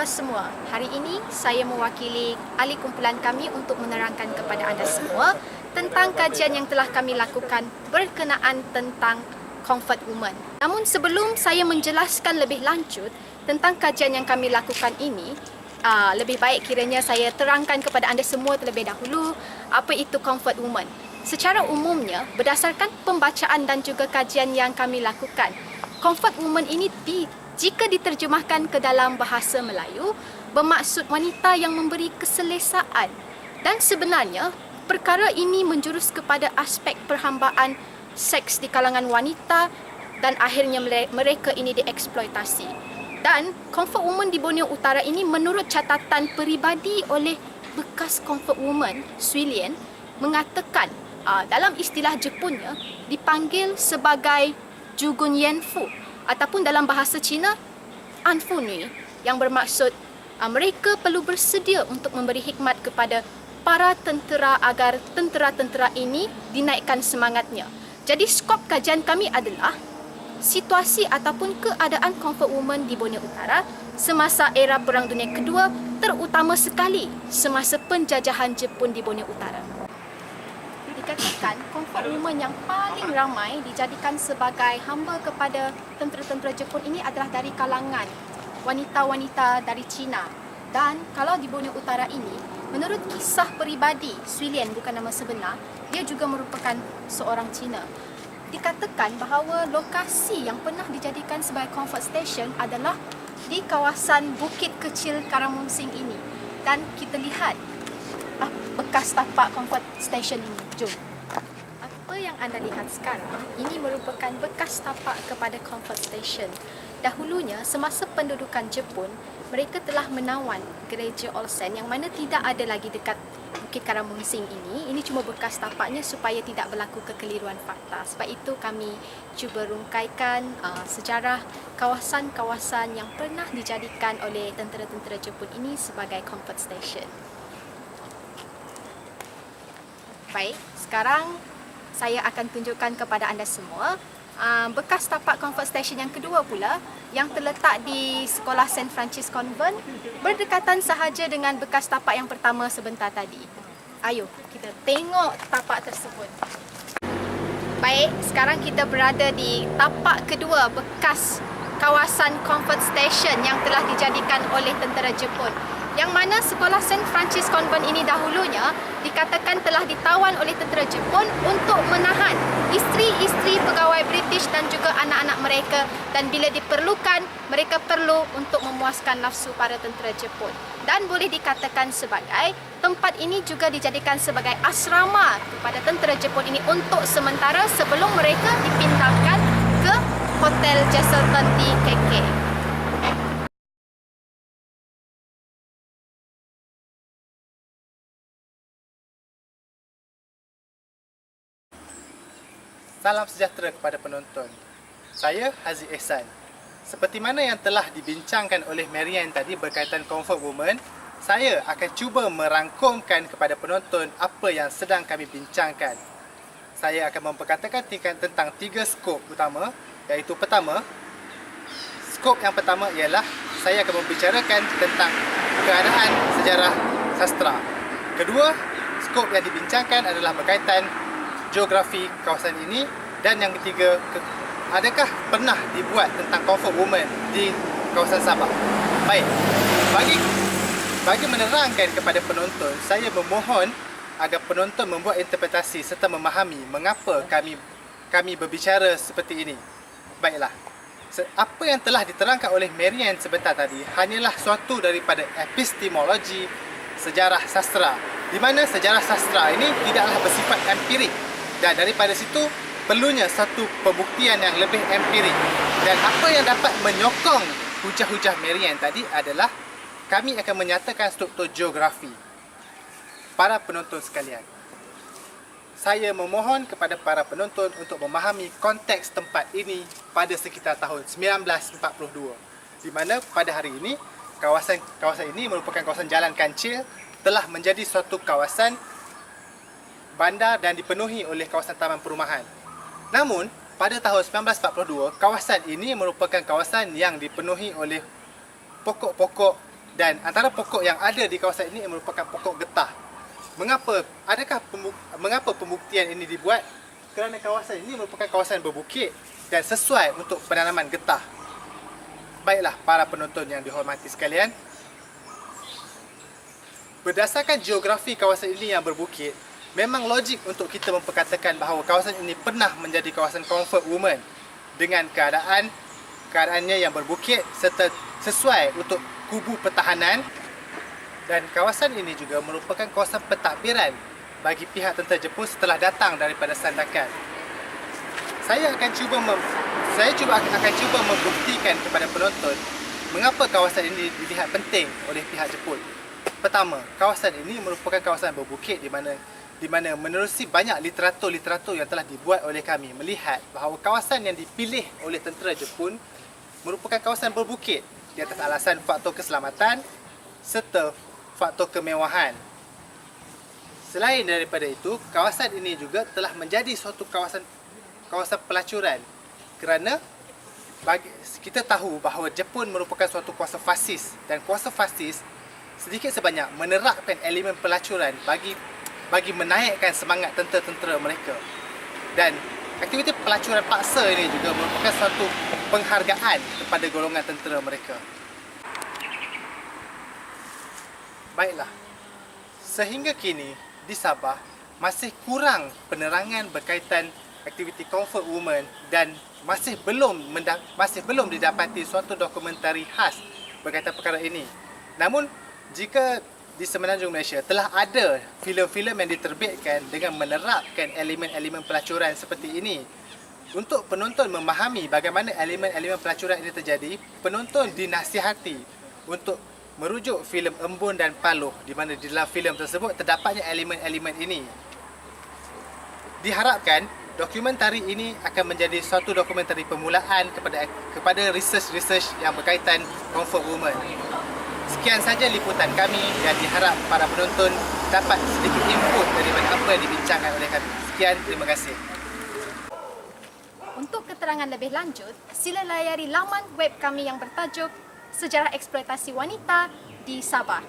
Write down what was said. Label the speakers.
Speaker 1: sahabat semua, hari ini saya mewakili ahli kumpulan kami untuk menerangkan kepada anda semua tentang kajian yang telah kami lakukan berkenaan tentang comfort woman. Namun sebelum saya menjelaskan lebih lanjut tentang kajian yang kami lakukan ini, lebih baik kiranya saya terangkan kepada anda semua terlebih dahulu apa itu comfort woman. Secara umumnya, berdasarkan pembacaan dan juga kajian yang kami lakukan, comfort woman ini jika diterjemahkan ke dalam bahasa Melayu, bermaksud wanita yang memberi keselesaan. Dan sebenarnya, perkara ini menjurus kepada aspek perhambaan seks di kalangan wanita dan akhirnya mereka ini dieksploitasi. Dan comfort woman di Borneo Utara ini menurut catatan peribadi oleh bekas comfort woman, Swee Lian, mengatakan dalam istilah Jepunnya dipanggil sebagai Jugun Yanfu ataupun dalam bahasa Cina Anfu Nui, yang bermaksud mereka perlu bersedia untuk memberi hikmat kepada para tentera agar tentera-tentera ini dinaikkan semangatnya. Jadi skop kajian kami adalah situasi ataupun keadaan comfort woman di Borneo Utara semasa era Perang Dunia Kedua, terutama sekali semasa penjajahan Jepun di Borneo Utara. Dikatakan comfort woman yang paling ramai dijadikan sebagai hamba kepada tentera-tentera Jepun ini adalah dari kalangan wanita-wanita dari Cina. Dan kalau di Borneo Utara ini, menurut kisah peribadi Swee Lian, bukan nama sebenar, dia juga merupakan seorang Cina. Dikatakan bahawa lokasi yang pernah dijadikan sebagai comfort station adalah di kawasan Bukit Kecil Karamungsing ini. Dan kita lihat bekas tapak comfort station ini. Jom. Apa yang anda lihat sekarang, ini merupakan bekas tapak kepada comfort station. Dahulunya, semasa pendudukan Jepun, mereka telah menawan gereja Olsen yang mana tidak ada lagi dekat Bukit Karamungsing ini. Ini cuma bekas tapaknya supaya tidak berlaku kekeliruan fakta. Sebab itu kami cuba rungkaikan sejarah kawasan-kawasan yang pernah dijadikan oleh tentera-tentera Jepun ini sebagai comfort station. Baik, sekarang saya akan tunjukkan kepada anda semua bekas tapak comfort station yang kedua pula yang terletak di sekolah St. Francis Convent, berdekatan sahaja dengan bekas tapak yang pertama sebentar tadi. Ayo kita tengok tapak tersebut. Baik, sekarang kita berada di tapak kedua bekas kawasan comfort station yang telah dijadikan oleh tentera Jepun, yang mana sekolah St. Francis Convent ini dahulunya dikatakan telah ditawan oleh tentera Jepun untuk menahan isteri-isteri pegawai British dan juga anak-anak mereka, dan bila diperlukan mereka perlu untuk memuaskan nafsu para tentera Jepun. Dan boleh dikatakan sebagai tempat ini juga dijadikan sebagai asrama kepada tentera Jepun ini untuk sementara sebelum mereka dipindahkan ke Hotel Jesselton di KK.
Speaker 2: Salam sejahtera kepada penonton. Saya Haziq Ehsan. Seperti mana yang telah dibincangkan oleh Marian tadi berkaitan comfort woman, saya akan cuba merangkumkan kepada penonton apa yang sedang kami bincangkan. Saya akan memperkatakan tentang 3 skop utama, iaitu pertama, skop yang pertama ialah saya akan membicarakan tentang keadaan sejarah sastra. Kedua, skop yang dibincangkan adalah berkaitan geografi kawasan ini, dan yang ketiga, adakah pernah dibuat tentang comfort woman di kawasan Sabah. Baik, bagi menerangkan kepada penonton, saya memohon agar penonton membuat interpretasi serta memahami mengapa kami berbicara seperti ini. Baiklah, apa yang telah diterangkan oleh Marian sebentar tadi hanyalah suatu daripada epistemologi sejarah sastra, di mana sejarah sastra ini tidaklah bersifat empirik. Dan daripada situ, perlunya satu pembuktian yang lebih empirik. Dan apa yang dapat menyokong hujah-hujah Marian tadi adalah kami akan menyatakan struktur geografi. Para penonton sekalian, saya memohon kepada para penonton untuk memahami konteks tempat ini pada sekitar tahun 1942, di mana pada hari ini, kawasan ini merupakan kawasan Jalan Kancil, telah menjadi suatu kawasan bandar dan dipenuhi oleh kawasan taman perumahan. Namun, pada tahun 1942, kawasan ini merupakan kawasan yang dipenuhi oleh pokok-pokok Dan antara pokok yang ada di kawasan ini merupakan pokok getah. Mengapa pembuktian ini dibuat? Kerana kawasan ini merupakan kawasan berbukit dan sesuai untuk penanaman getah. Baiklah para penonton yang dihormati sekalian, berdasarkan geografi kawasan ini yang berbukit, memang logik untuk kita memperkatakan bahawa kawasan ini pernah menjadi kawasan comfort women dengan keadaannya yang berbukit serta sesuai untuk kubu pertahanan, dan kawasan ini juga merupakan kawasan pentadbiran bagi pihak tentera Jepun setelah datang daripada Sandakan. Saya akan cuba membuktikan kepada penonton mengapa kawasan ini dilihat penting oleh pihak Jepun. Pertama, kawasan ini merupakan kawasan berbukit di mana menerusi banyak literatur yang telah dibuat oleh kami melihat bahawa kawasan yang dipilih oleh tentera Jepun merupakan kawasan berbukit di atas alasan faktor keselamatan serta faktor kemewahan. Selain daripada itu, kawasan ini juga telah menjadi suatu kawasan pelacuran kerana kita tahu bahawa Jepun merupakan suatu kuasa fasis, dan kuasa fasis sedikit sebanyak menerapkan elemen pelacuran bagi menaikkan semangat tentera-tentera mereka. Dan aktiviti pelacuran paksa ini juga merupakan suatu penghargaan kepada golongan tentera mereka. Baiklah, sehingga kini di Sabah masih kurang penerangan berkaitan aktiviti comfort women dan masih belum didapati suatu dokumentari khas berkaitan perkara ini. Namun jika di Semenanjung Malaysia telah ada filem-filem yang diterbitkan dengan menerapkan elemen-elemen pelacuran seperti ini, untuk penonton memahami bagaimana elemen-elemen pelacuran ini terjadi, penonton dinasihati untuk merujuk filem Embun dan Paluh, di mana di dalam filem tersebut terdapatnya elemen-elemen ini. Diharapkan dokumentari ini akan menjadi suatu dokumentari permulaan kepada research yang berkaitan comfort women. Sekian saja liputan kami dan diharap para penonton dapat sedikit input daripada apa yang dibincangkan oleh kami. Sekian, terima kasih.
Speaker 1: Untuk keterangan lebih lanjut, sila layari laman web kami yang bertajuk Sejarah Eksploitasi Wanita di Sabah.